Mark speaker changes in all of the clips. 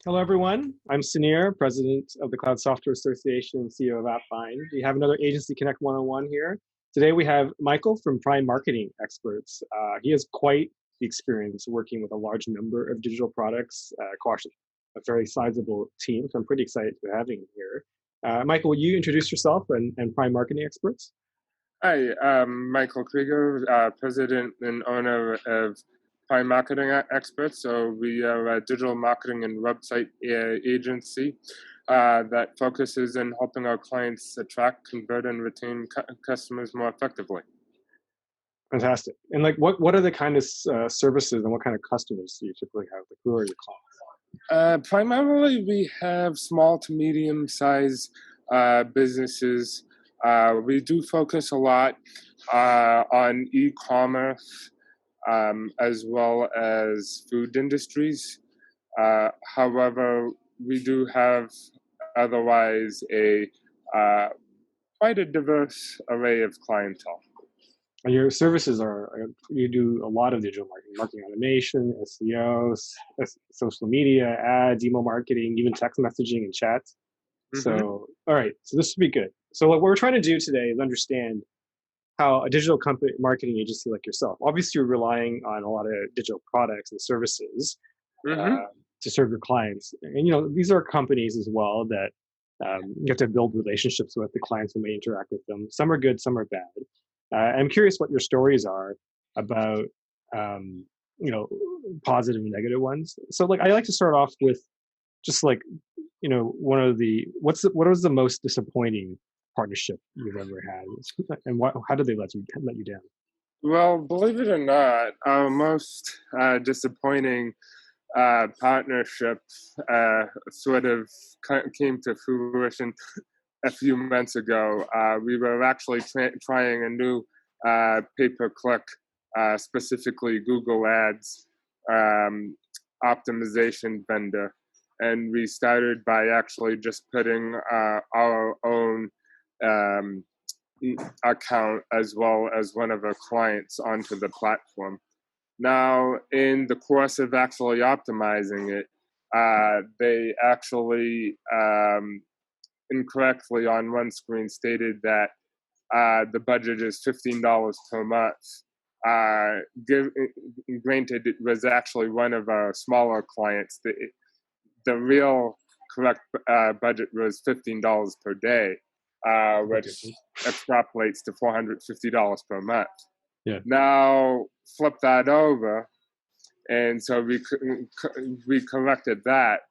Speaker 1: Hello, everyone. I'm Sunir, President of the Cloud Software Association and CEO of AppBind. We have another Agency Connect 101 here. Today, we have Michael from Prime Marketing Experts. He has quite the experience working with a large number of digital products across a very sizable team, so I'm pretty excited to have him here. Michael, will you introduce yourself and Prime Marketing Experts?
Speaker 2: Hi, I'm Michael Krieger, President and owner of Prime Marketing Experts. So we are a digital marketing and website agency that focuses on helping our clients attract, convert, and retain customers more effectively.
Speaker 1: Fantastic. And what are the kind of services and what kind of customers do you typically have? Like, who are your clients?
Speaker 2: Primarily, we have small to medium-sized businesses. We do focus a lot on e-commerce as well as food industries. However, we do have otherwise quite a diverse array of clientele.
Speaker 1: And your services you do a lot of digital marketing automation, SEO, social media, ads, email marketing, even text messaging and chat. Mm-hmm. So, all right, so this should be good. So what we're trying to do today is understand how a digital company marketing agency like yourself, obviously you're relying on a lot of digital products and services to serve your clients. And, these are companies as well that you have to build relationships with the clients who may interact with them. Some are good, some are bad. I'm curious what your stories are about, positive and negative ones. So I like to start off with just what was the most disappointing partnership you've ever had, and how did they let you down?
Speaker 2: Well, believe it or not, our most disappointing partnership sort of came to fruition a few months ago. We were actually trying a new pay-per-click, specifically Google Ads optimization vendor. And we started by actually just putting our own account as well as one of our clients onto the platform. Now, in the course of actually optimizing it, they actually incorrectly on one screen stated that the budget is $15 per month. Granted, it was actually one of our smaller clients. The real correct budget was $15 per day, which extrapolates to $450 per month.
Speaker 1: Yeah.
Speaker 2: Now, flip that over, and so we corrected that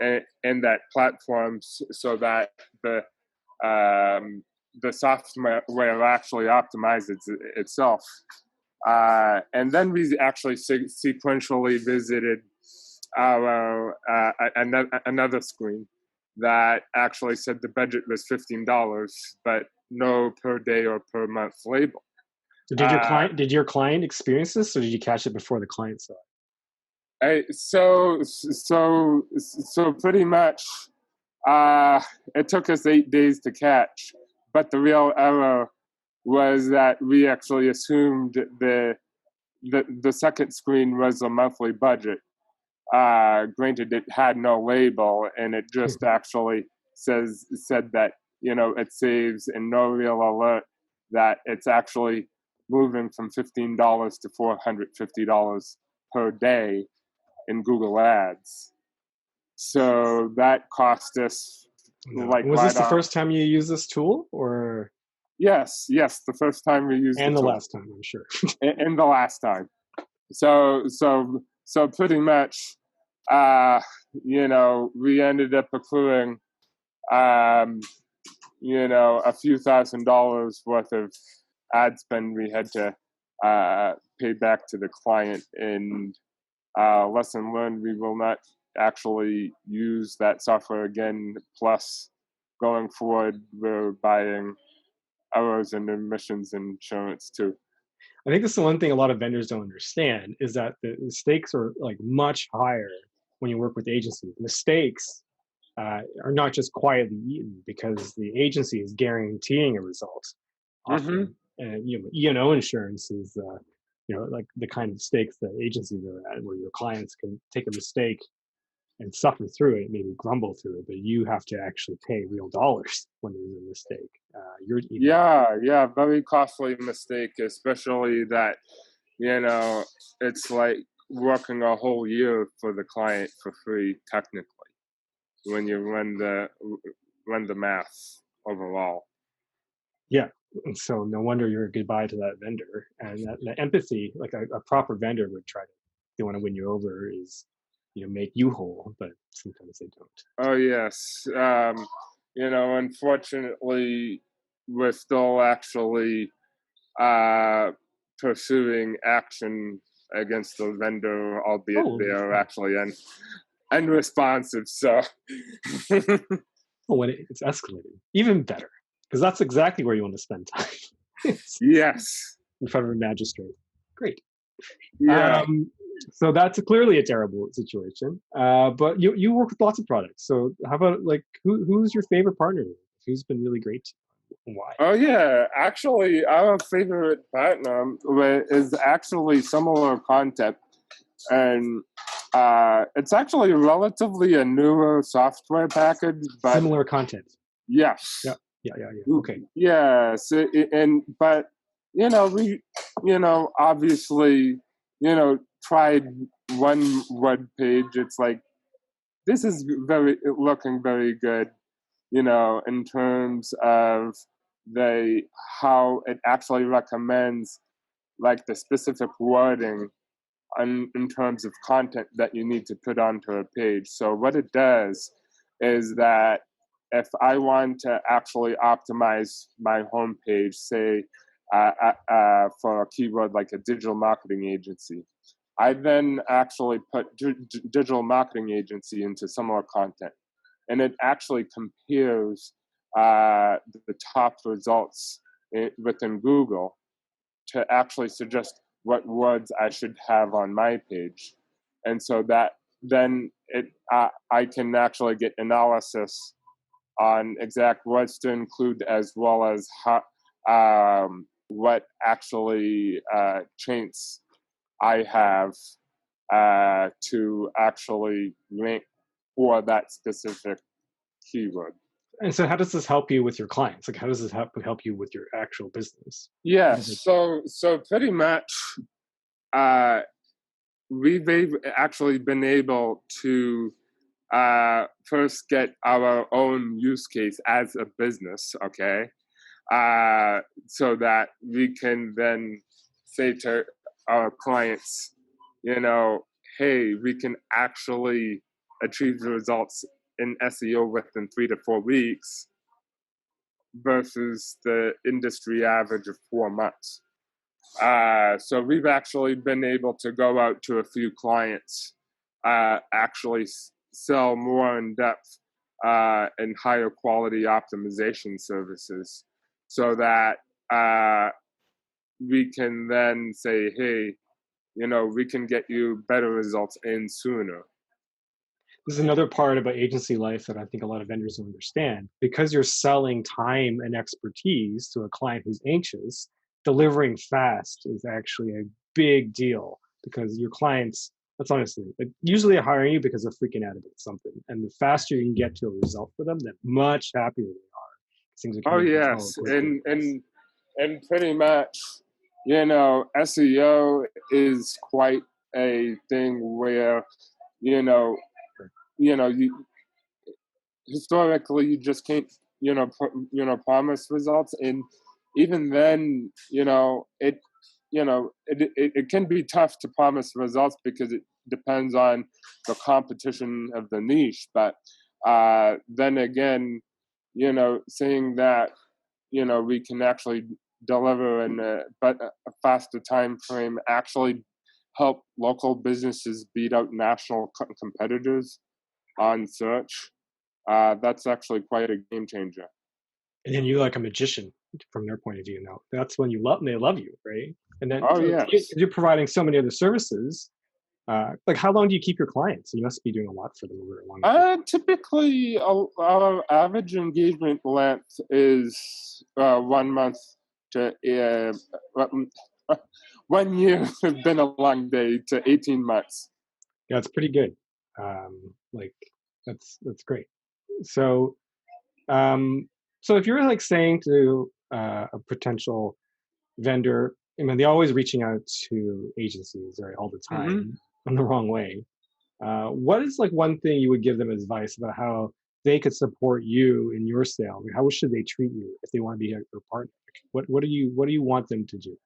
Speaker 2: in that platform so that the software actually optimizes itself. And then we actually sequentially visited our another screen that actually said the budget was $15, but no per day or per month label.
Speaker 1: Did your client experience this, or did you catch it before the client saw it?
Speaker 2: So pretty much, it took us 8 days to catch, but the real error was that we actually assumed the second screen was a monthly budget. Granted, it had no label, and it just actually said that it saves in no real alert that it's actually moving from $15 to $450 per day in Google Ads. So that cost us
Speaker 1: Was this the first time you used this tool, or?
Speaker 2: Yes, the first time we used it.
Speaker 1: And the last time, I'm sure.
Speaker 2: And the last time. So pretty much, we ended up accruing, a few $1,000s worth of ad spend we had to pay back to the client. And lesson learned, we will not actually use that software again. Plus, going forward, we're buying errors and emissions insurance too.
Speaker 1: I think this is the one thing a lot of vendors don't understand, is that the stakes are much higher when you work with agencies. Mistakes are not just quietly eaten because the agency is guaranteeing a result. Often. And E&O insurance is the kind of stakes that agencies are at, where your clients can take a mistake and suffer through it, maybe grumble through it, but you have to actually pay real dollars when there's a mistake.
Speaker 2: Yeah, very costly mistake, especially that, it's like working a whole year for the client for free, technically, when you run the math overall.
Speaker 1: Yeah. And so no wonder you're a goodbye to that vendor. And that empathy, like a proper vendor would try to, they want to win you over, is, make you whole, but sometimes they don't.
Speaker 2: Oh yes. Unfortunately, we're still actually pursuing action against the vendor, albeit
Speaker 1: Oh,
Speaker 2: they are actually unresponsive. So,
Speaker 1: when it's escalating, even better, because that's exactly where you want to spend time.
Speaker 2: yes.
Speaker 1: In front of a magistrate. Great.
Speaker 2: Yeah.
Speaker 1: So that's clearly a terrible situation. But you work with lots of products. So how about, like, who's your favorite partner? Who's been really great? Why?
Speaker 2: Oh yeah, actually, our favorite partner is actually similar content, and it's actually relatively a newer software package, but
Speaker 1: Similar content.
Speaker 2: yes,
Speaker 1: Yeah. Okay.
Speaker 2: yes, but we obviously tried one web page. It's like, this is looking very good, in terms of how it actually recommends like the specific wording in terms of content that you need to put onto a page. So what it does is that if I want to actually optimize my homepage, say for a keyword like a digital marketing agency, I then actually put digital marketing agency into similar content, and it actually compares the top results within Google to actually suggest what words I should have on my page. And so that then I can actually get analysis on exact words to include, as well as what actually traits I have to actually rank for that specific keyword.
Speaker 1: And so how does this help you with your clients? Like, how does this help you with your actual business?
Speaker 2: Yes. So pretty much, we've actually been able to first get our own use case as a business, okay? So that we can then say to our clients, hey, we can actually achieve the results in SEO within 3 to 4 weeks versus the industry average of 4 months. So we've actually been able to go out to a few clients, actually sell more in depth and higher quality optimization services, so that we can then say, hey, we can get you better results in sooner.
Speaker 1: There's another part about agency life that I think a lot of vendors don't understand. Because you're selling time and expertise to a client who's anxious, delivering fast is actually a big deal, because your clients, that's honestly, like, usually they're hiring you because they're freaking out about something. And the faster you can get to a result for them, the much happier they are. Things are
Speaker 2: Oh yes, and pretty much, SEO is quite a thing where, you historically you just can't, promise results, and even then, it can be tough to promise results because it depends on the competition of the niche. But then again, saying that, we can actually deliver in a faster time frame, actually help local businesses beat out national competitors on search. That's actually quite a game changer.
Speaker 1: And then you're like a magician from their point of view. Now that's when they love you, right? And then
Speaker 2: Oh yes.
Speaker 1: you're providing so many other services. Like, how long do you keep your clients? You must be doing a lot for them over a long time.
Speaker 2: Typically, our average engagement length is 1 month to 1 year. Has been a long day to 18 months.
Speaker 1: Yeah, it's pretty good. Like that's great. So so if you're like saying to a potential vendor, I mean, they're always reaching out to agencies, right, all the time in the wrong way. What is like one thing you would give them advice about how they could support you in your sale? I mean, how should they treat you if they want to be your partner? What do you want them to do?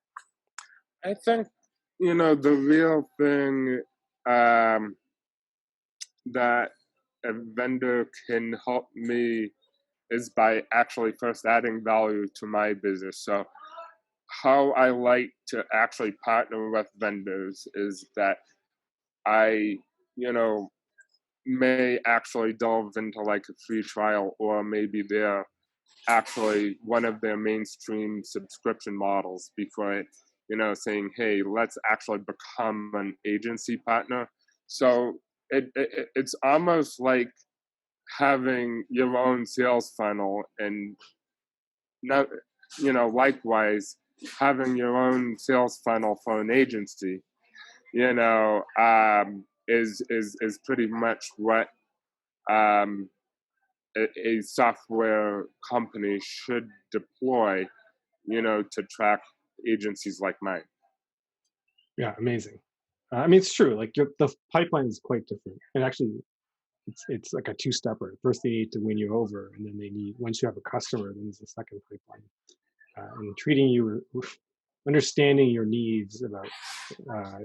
Speaker 2: I think, the real thing that a vendor can help me is by actually first adding value to my business. So how I like to actually partner with vendors is that I, may actually delve into like a free trial, or maybe they're actually one of their mainstream subscription models before, saying, hey, let's actually become an agency partner. So it's almost like having your own sales funnel, and not, likewise having your own sales funnel for an agency, is pretty much what a software company should deploy, to track agencies like mine.
Speaker 1: Yeah, amazing. I mean, it's true. Like the pipeline is quite different, and actually, it's like a two-stepper. First, they need to win you over, and then they need, once you have a customer, then there's a second pipeline. And treating you, understanding your needs about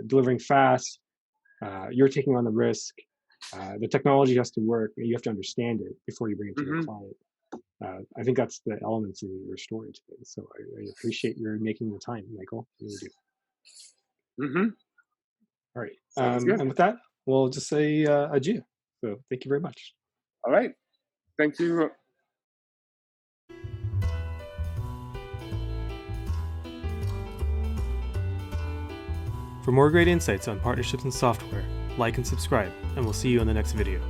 Speaker 1: delivering fast. You're taking on the risk. The technology has to work. You have to understand it before you bring it to your client. I think that's the elements of your story today. So I appreciate your making the time, Michael. I really do. All right. And with that, we'll just say adieu. So thank you very much.
Speaker 2: All right. Thank you.
Speaker 3: For more great insights on partnerships and software, like and subscribe, and we'll see you in the next video.